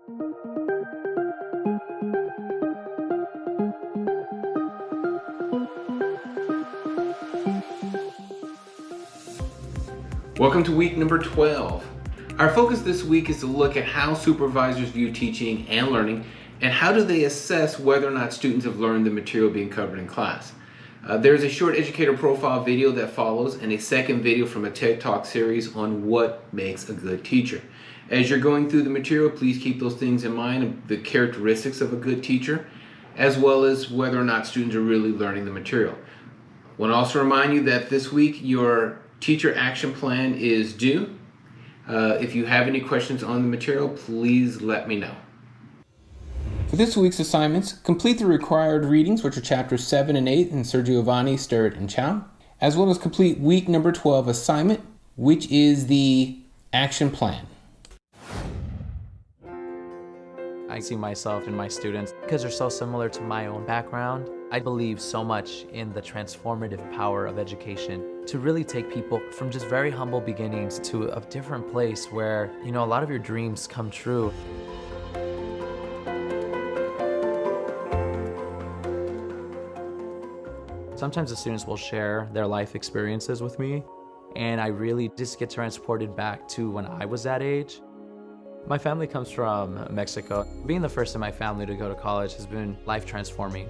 Welcome to week number 12. Our focus this week is to look at how supervisors view teaching and learning, and how do they assess whether or not students have learned the material being covered in class. There's a short educator profile video that follows, and a second video from a TED Talk series on what makes a good teacher. As you're going through the material, please keep those things in mind, the characteristics of a good teacher, as well as whether or not students are really learning the material. I want to also remind you that this week your teacher action plan is due. If you have any questions on the material, please let me know. For this week's assignments, complete the required readings, which are chapters 7 and 8 in Sir Giovanni, Sterrett, and Chow, as well as complete week number 12 assignment, which is the action plan. I see myself and my students, because they're so similar to my own background. I believe so much in the transformative power of education to really take people from just very humble beginnings to a different place where, a lot of your dreams come true. Sometimes the students will share their life experiences with me, and I really just get transported back to when I was that age. My family comes from Mexico. Being the first in my family to go to college has been life-transforming.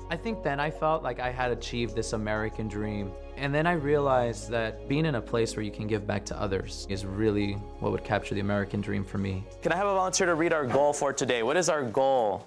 I think then I felt like I had achieved this American dream. And then I realized that being in a place where you can give back to others is really what would capture the American dream for me. Can I have a volunteer to read our goal for today? What is our goal?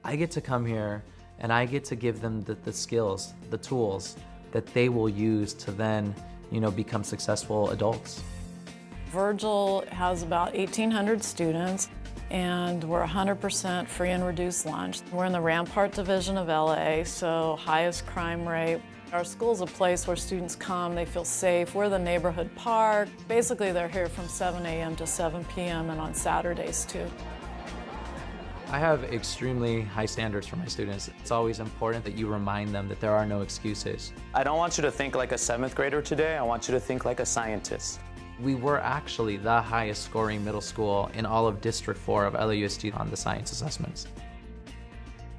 I get to come here and I get to give them the skills, the tools that they will use to then, become successful adults. Virgil has about 1,800 students, and we're 100% free and reduced lunch. We're in the Rampart Division of LA, so highest crime rate. Our school's a place where students come, they feel safe. We're the neighborhood park. Basically, they're here from 7 a.m. to 7 p.m. and on Saturdays too. I have extremely high standards for my students. It's always important that you remind them that there are no excuses. I don't want you to think like a 7th grader today. I want you to think like a scientist. We were actually the highest scoring middle school in all of District 4 of LAUSD on the science assessments.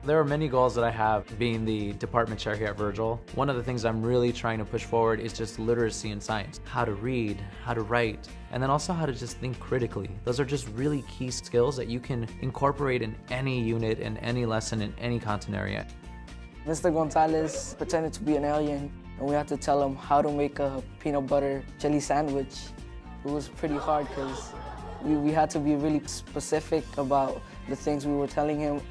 There are many goals that I have being the department chair here at Virgil. One of the things I'm really trying to push forward is just literacy in science. How to read, how to write, and then also how to just think critically. Those are just really key skills that you can incorporate in any unit, in any lesson, in any content area. Mr. Gonzalez pretended to be an alien, and we had to tell him how to make a peanut butter jelly sandwich. It was pretty hard because we had to be really specific about the things we were telling him.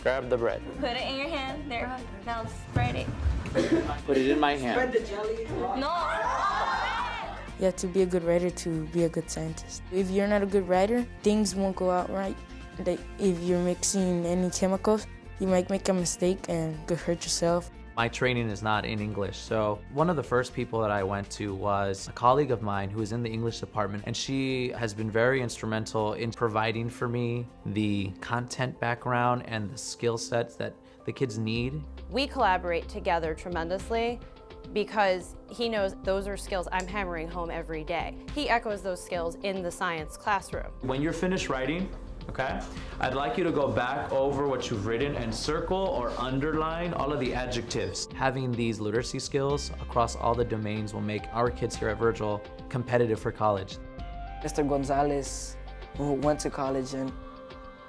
Grab the bread. Put it in your hand. There. Now spread it. Put it in my hand. Spread the jelly. No. You have to be a good writer to be a good scientist. If you're not a good writer, things won't go out right. Like if you're mixing any chemicals, you might make a mistake and could hurt yourself. My training is not in English, so one of the first people that I went to was a colleague of mine who is in the English department, and she has been very instrumental in providing for me the content background and the skill sets that the kids need. We collaborate together tremendously because he knows those are skills I'm hammering home every day. He echoes those skills in the science classroom. When you're finished writing, okay, I'd like you to go back over what you've written and circle or underline all of the adjectives. Having these literacy skills across all the domains will make our kids here at Virgil competitive for college. Mr. Gonzalez, who went to college, and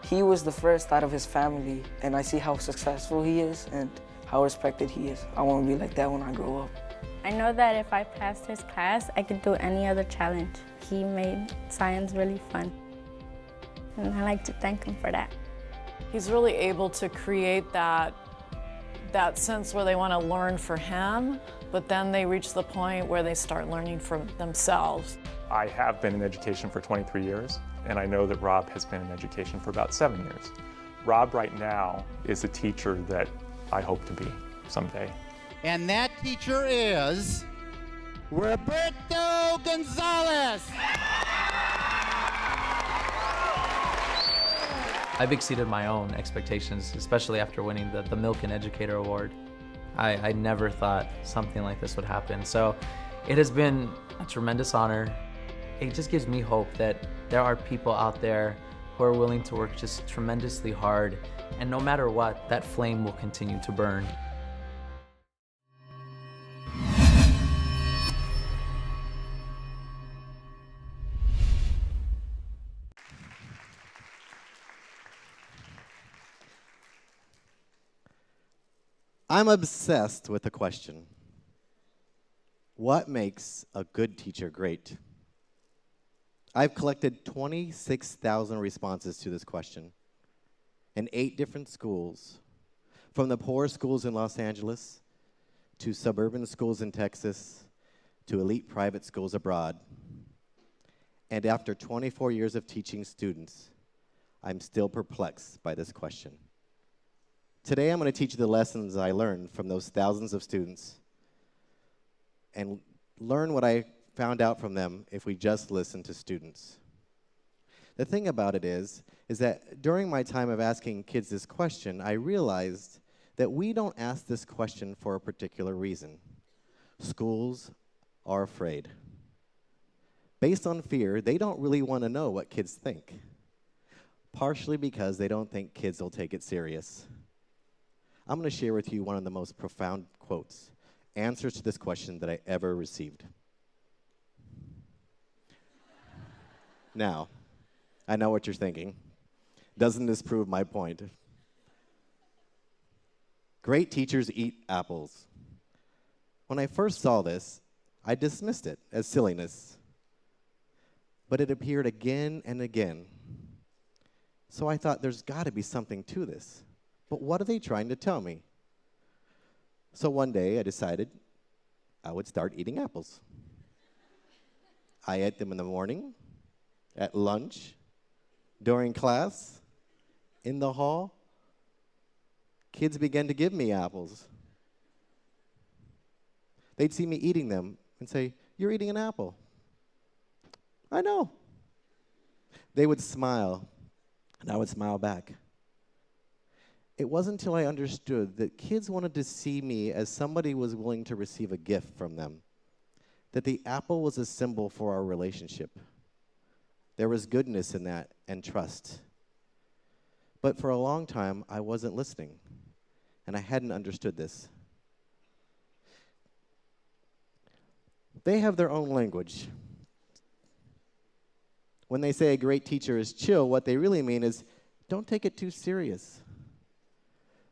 he was the first out of his family, and I see how successful he is and how respected he is. I want to be like that when I grow up. I know that if I passed his class, I could do any other challenge. He made science really fun, and I like to thank him for that. He's really able to create that sense where they want to learn for him, but then they reach the point where they start learning for themselves. I have been in education for 23 years, and I know that Rob has been in education for about 7 years. Rob right now is a teacher that I hope to be someday. And that teacher is Roberto Gonzalez. I've exceeded my own expectations, especially after winning the Milk and Educator Award. I never thought something like this would happen. So it has been a tremendous honor. It just gives me hope that there are people out there who are willing to work just tremendously hard, and no matter what, that flame will continue to burn. I'm obsessed with the question, what makes a good teacher great? I've collected 26,000 responses to this question in 8 different schools, from the poor schools in Los Angeles to suburban schools in Texas to elite private schools abroad. And after 24 years of teaching students, I'm still perplexed by this question. Today, I'm going to teach you the lessons I learned from those thousands of students and learn what I found out from them if we just listen to students. The thing about it is that during my time of asking kids this question, I realized that we don't ask this question for a particular reason. Schools are afraid. Based on fear, they don't really want to know what kids think, partially because they don't think kids will take it serious. I'm going to share with you one of the most profound quotes, answers to this question that I ever received. Now, I know what you're thinking. Doesn't this prove my point? Great teachers eat apples. When I first saw this, I dismissed it as silliness. But it appeared again and again. So I thought there's got to be something to this. But what are they trying to tell me? So one day I decided I would start eating apples. I ate them in the morning, at lunch, during class, in the hall. Kids began to give me apples. They'd see me eating them and say, "You're eating an apple." I know. They would smile, and I would smile back. It wasn't until I understood that kids wanted to see me as somebody who was willing to receive a gift from them, that the apple was a symbol for our relationship. There was goodness in that and trust. But for a long time, I wasn't listening, and I hadn't understood this. They have their own language. When they say a great teacher is chill, what they really mean is don't take it too serious.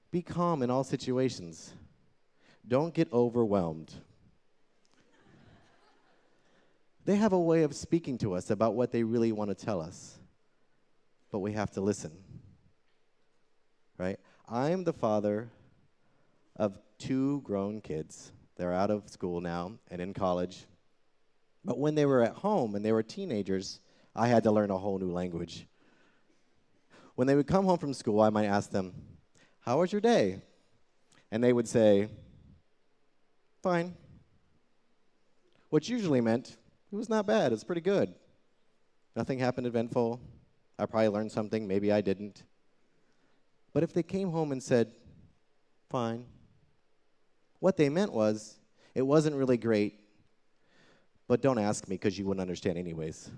Be calm in all situations. Don't get overwhelmed. They have a way of speaking to us about what they really want to tell us, but we have to listen, right? I'm the father of 2 grown kids. They're out of school now and in college. But when they were at home and they were teenagers, I had to learn a whole new language. When they would come home from school, I might ask them, "How was your day?" And they would say, "Fine." Which usually meant, it was not bad, it's pretty good. Nothing happened eventful. I probably learned something, maybe I didn't. But if they came home and said, "Fine," what they meant was, it wasn't really great, but don't ask me because you wouldn't understand anyways.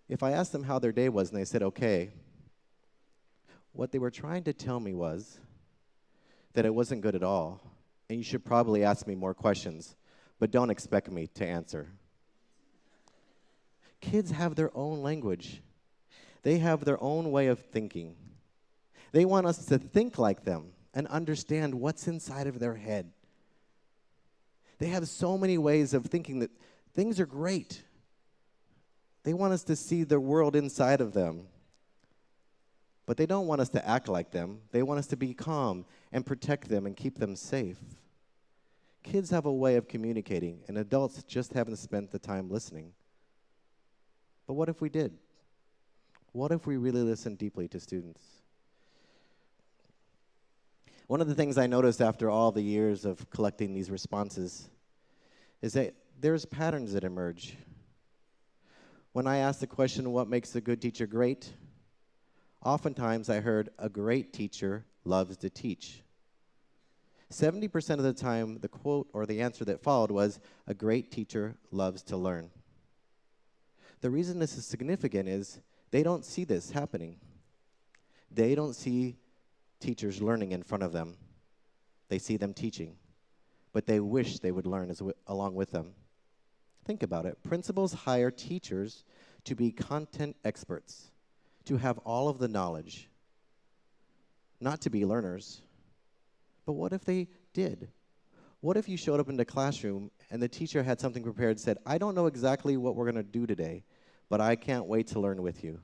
If I asked them how their day was and they said, "Okay," what they were trying to tell me was that it wasn't good at all, and you should probably ask me more questions, but don't expect me to answer. Kids have their own language. They have their own way of thinking. They want us to think like them and understand what's inside of their head. They have so many ways of thinking that things are great. They want us to see the world inside of them. But they don't want us to act like them. They want us to be calm and protect them and keep them safe. Kids have a way of communicating, and adults just haven't spent the time listening. But what if we did? What if we really listened deeply to students? One of the things I noticed after all the years of collecting these responses is that there's patterns that emerge. When I asked the question, what makes a good teacher great? Oftentimes I heard, a great teacher loves to teach. 70% of the time, the quote or the answer that followed was, a great teacher loves to learn. The reason this is significant is They don't see this happening. They don't see teachers learning in front of them. They see them teaching, but they wish they would learn along with them. Think about it. Principals hire teachers to be content experts, to have all of the knowledge, not to be learners. But what if they did? What if you showed up in the classroom and the teacher had something prepared and said, I don't know exactly what we're going to do today, but I can't wait to learn with you.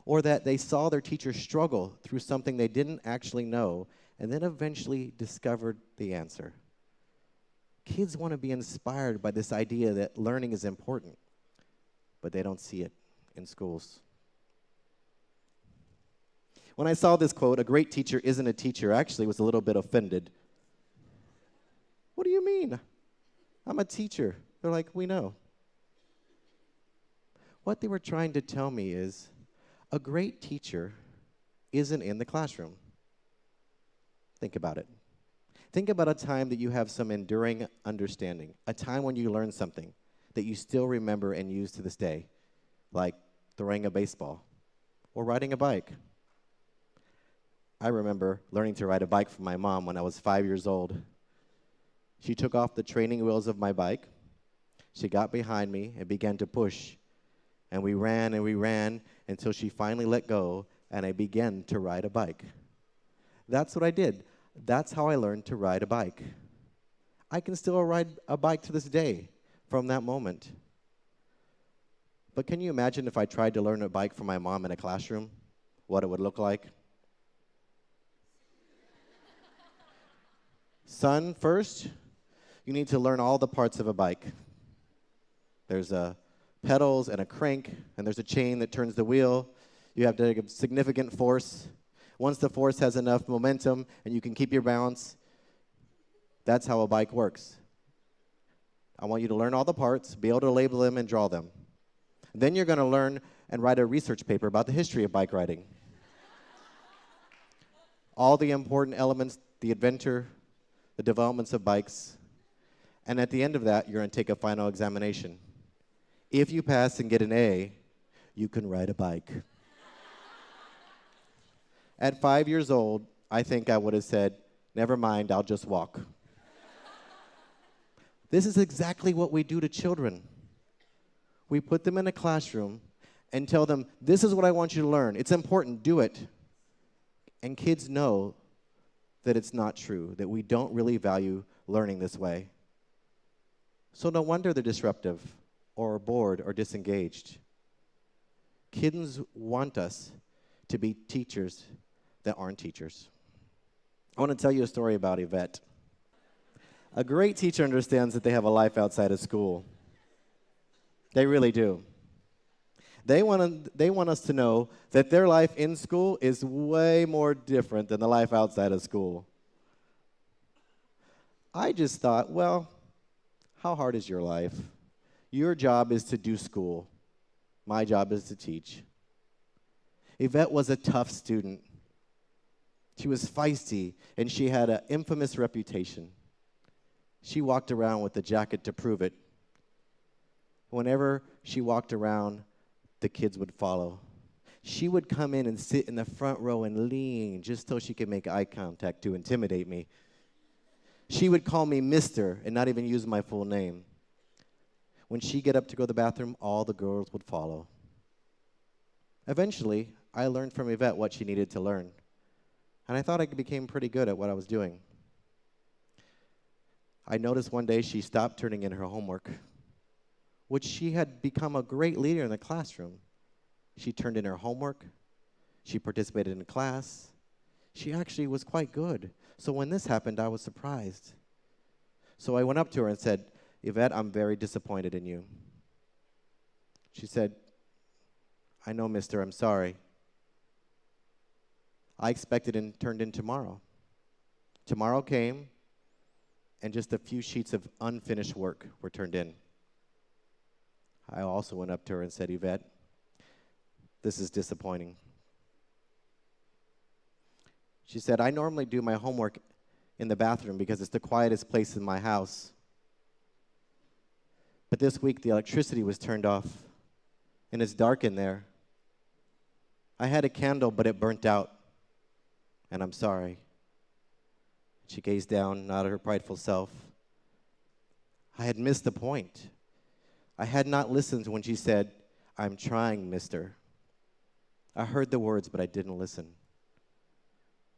Or that they saw their teacher struggle through something they didn't actually know and then eventually discovered the answer. Kids want to be inspired by this idea that learning is important, but they don't see it in schools. When I saw this quote, a great teacher isn't a teacher, I actually was a little bit offended. What do you mean? I'm a teacher. They're like, we know. What they were trying to tell me is, a great teacher isn't in the classroom. Think about it. Think about a time that you have some enduring understanding, a time when you learned something that you still remember and use to this day, like throwing a baseball or riding a bike. I remember learning to ride a bike from my mom when I was 5 years old. She took off the training wheels of my bike. She got behind me and began to push. And we ran until she finally let go and I began to ride a bike. That's what I did. That's how I learned to ride a bike. I can still ride a bike to this day from that moment. But can you imagine if I tried to learn a bike from my mom in a classroom, what it would look like? Son, first, you need to learn all the parts of a bike. There's pedals and a crank, and there's a chain that turns the wheel. You have to give significant force. Once the force has enough momentum and you can keep your balance, that's how a bike works. I want you to learn all the parts, be able to label them and draw them. Then you're going to learn and write a research paper about the history of bike riding. All the important elements, the adventure, the developments of bikes. And at the end of that, you're going to take a final examination. If you pass and get an A, you can ride a bike. At 5 years old, I think I would have said, never mind, I'll just walk. This is exactly what we do to children. We put them in a classroom and tell them, this is what I want you to learn. It's important, do it. And kids know that it's not true, that we don't really value learning this way. So no wonder they're disruptive or bored or disengaged. Kids want us to be teachers that aren't teachers. I want to tell you a story about Yvette. A great teacher understands that they have a life outside of school. They really do. They want us to know that their life in school is way more different than the life outside of school. I just thought, well, how hard is your life? Your job is to do school. My job is to teach. Yvette was a tough student. She was feisty, and she had an infamous reputation. She walked around with a jacket to prove it. Whenever she walked around, the kids would follow. She would come in and sit in the front row and lean just so she could make eye contact to intimidate me. She would call me Mr. and not even use my full name. When she'd get up to go to the bathroom, all the girls would follow. Eventually, I learned from Yvette what she needed to learn. And I thought I became pretty good at what I was doing. I noticed one day she stopped turning in her homework, which she had become a great leader in the classroom. She turned in her homework. She participated in class. She actually was quite good. So when this happened, I was surprised. So I went up to her and said, Yvette, I'm very disappointed in you. She said, I know, mister, I'm sorry. I expected and turned in tomorrow. Tomorrow came, and just a few sheets of unfinished work were turned in. I also went up to her and said, Yvette, this is disappointing. She said, I normally do my homework in the bathroom because it's the quietest place in my house. But this week, the electricity was turned off, and it's dark in there. I had a candle, but it burnt out, and I'm sorry. She gazed down, not her prideful self. I had missed the point. I had not listened when she said, "I'm trying, mister." I heard the words, but I didn't listen.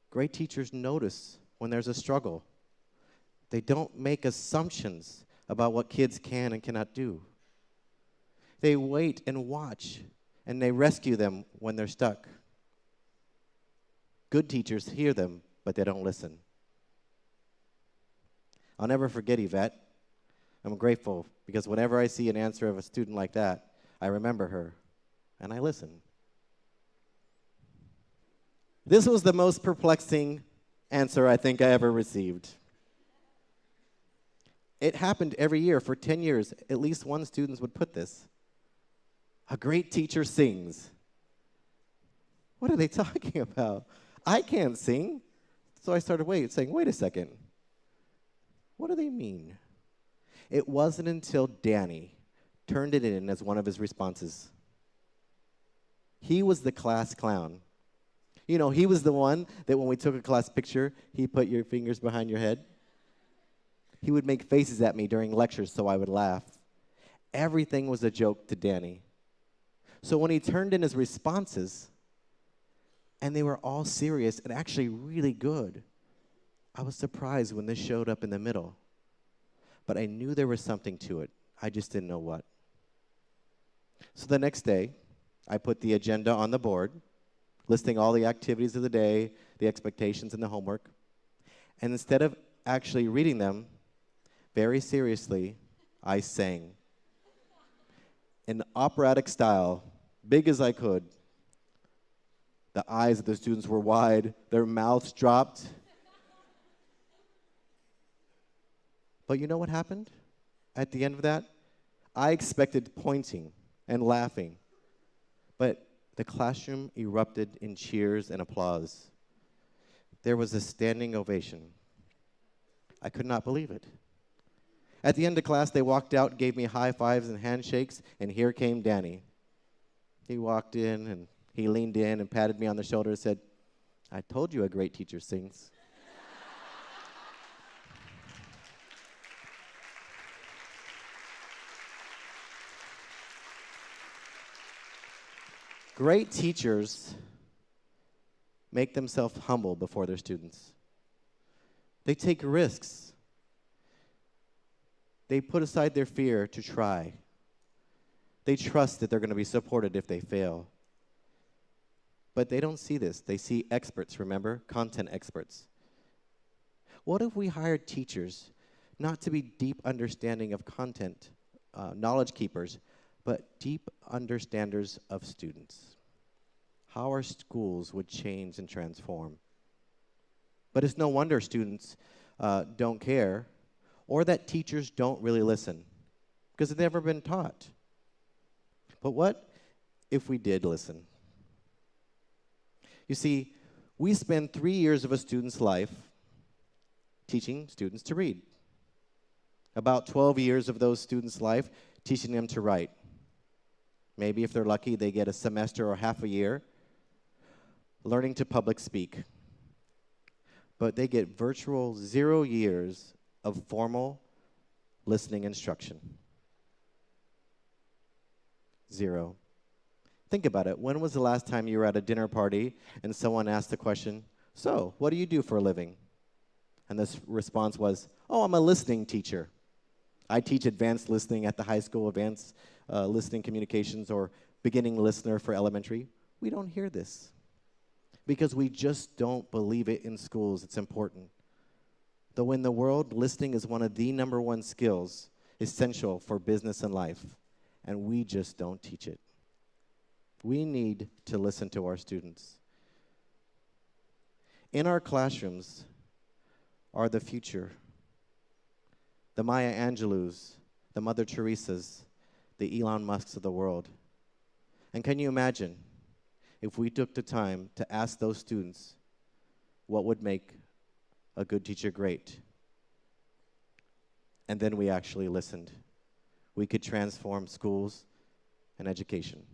Great teachers notice when there's a struggle. They don't make assumptions about what kids can and cannot do. They wait and watch, and they rescue them when they're stuck. Good teachers hear them, but they don't listen. I'll never forget Yvette. I'm grateful because whenever I see an answer of a student like that, I remember her, and I listen. This was the most perplexing answer I think I ever received. It happened every year for 10 years. At least one student would put this. A great teacher sings. What are they talking about? I can't sing. So I started saying, wait a second. What do they mean? It wasn't until Danny turned it in as one of his responses. He was the class clown. You know, he was the one that when we took a class picture, he put your fingers behind your head. He would make faces at me during lectures so I would laugh. Everything was a joke to Danny. So when he turned in his responses, and they were all serious and actually really good, I was surprised when this showed up in the middle. But I knew there was something to it. I just didn't know what. So the next day, I put the agenda on the board, listing all the activities of the day, the expectations, and the homework. And instead of actually reading them, very seriously, I sang. In operatic style, big as I could. The eyes of the students were wide, their mouths dropped. But you know what happened? At the end of that, I expected pointing and laughing. But the classroom erupted in cheers and applause. There was a standing ovation. I could not believe it. At the end of class, they walked out, gave me high fives and handshakes, and here came Danny. He walked in, and he leaned in and patted me on the shoulder and said, "I told you a great teacher sings." Great teachers make themselves humble before their students. They take risks. They put aside their fear to try. They trust that they're going to be supported if they fail. But they don't see this. They see experts, remember? Content experts. What if we hired teachers not to be deep understanding of content, knowledge keepers, but deep understanders of students? How our schools would change and transform. But it's no wonder students don't care, or that teachers don't really listen, because they've never been taught. But what if we did listen? You see, we spend 3 years of a student's life teaching students to read. About 12 years of those students' life teaching them to write. Maybe if they're lucky, they get a semester or half a year learning to public speak. But they get virtual 0 years of formal listening instruction. 0. Think about it. When was the last time you were at a dinner party and someone asked the question, "So, what do you do for a living?" And this response was, "Oh, I'm a listening teacher. I teach advanced listening at the high school, advanced listening communications, or beginning listener for elementary." We don't hear this because we just don't believe it in schools. It's important. Though in the world, listening is one of the #1 skills essential for business and life, and we just don't teach it. We need to listen to our students. In our classrooms are the future. The Maya Angelous, the Mother Teresas, the Elon Musks of the world. And can you imagine if we took the time to ask those students what would make a good teacher great? And then we actually listened. We could transform schools and education.